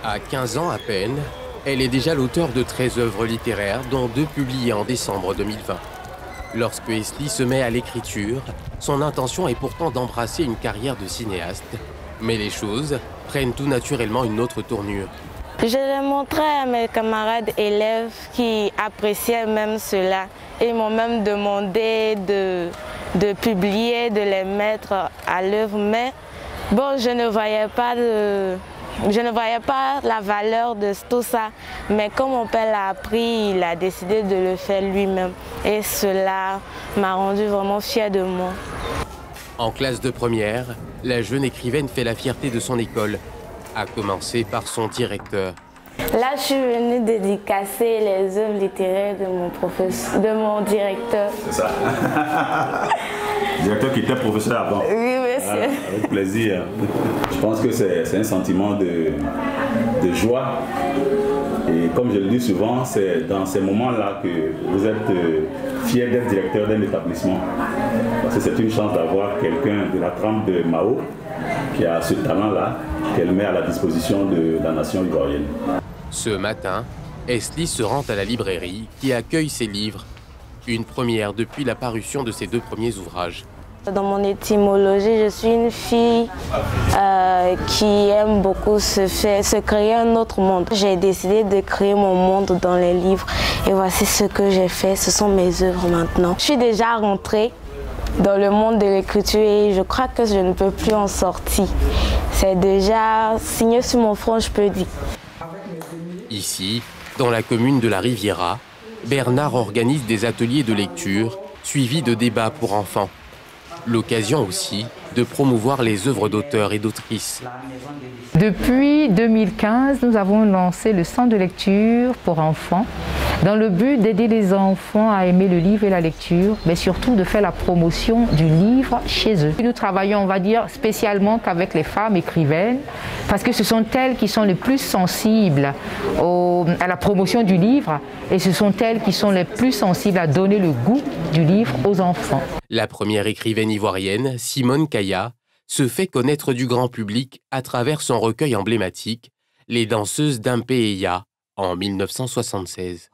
À 15 ans à peine, elle est déjà l'auteure de 13 œuvres littéraires, dont 2 publiées en décembre 2020. Lorsque Esli se met à l'écriture, son intention est pourtant d'embrasser une carrière de cinéaste. Mais les choses prennent tout naturellement une autre tournure. Je l'ai montré à mes camarades élèves qui appréciaient même cela. Ils m'ont même demandé de publier, de les mettre à l'œuvre. Mais bon, je ne voyais pas la valeur de tout ça. Mais comme mon père l'a appris, il a décidé de le faire lui-même. Et cela m'a rendu vraiment fière de moi. En classe de première, la jeune écrivaine fait la fierté de son école, à commencer par son directeur. Là, je suis venue dédicacer les œuvres littéraires de mon directeur. C'est ça. Directeur qui était professeur avant. Oui, monsieur. Ah, avec plaisir. Je pense que c'est un sentiment de joie. Et comme je le dis souvent, c'est dans ces moments-là que vous êtes fier d'être directeur d'un établissement. Parce que c'est une chance d'avoir quelqu'un de la trempe de Mao qui a ce talent-là, qu'elle met à la disposition de la nation ivoirienne. Ce matin, Esli se rend à la librairie qui accueille ses livres. Une première depuis la parution de ses 2 premiers ouvrages. Dans mon étymologie, je suis une fille qui aime beaucoup se créer un autre monde. J'ai décidé de créer mon monde dans les livres et voici ce que j'ai fait. Ce sont mes œuvres maintenant. Je suis déjà rentrée dans le monde de l'écriture et je crois que je ne peux plus en sortir. C'est déjà signé sur mon front, je peux dire. Ici, dans la commune de la Riviera, Bernard organise des ateliers de lecture suivis de débats pour enfants. L'occasion aussi de promouvoir les œuvres d'auteurs et d'autrices. Depuis 2015, nous avons lancé le centre de lecture pour enfants dans le but d'aider les enfants à aimer le livre et la lecture, mais surtout de faire la promotion du livre chez eux. Nous travaillons, on va dire, spécialement qu'avec les femmes écrivaines, parce que ce sont elles qui sont les plus sensibles à la promotion du livre et ce sont elles qui sont les plus sensibles à donner le goût du livre aux enfants. La première écrivaine ivoirienne, Simone Kaya, se fait connaître du grand public à travers son recueil emblématique, Les danseuses d'Impeya, en 1976.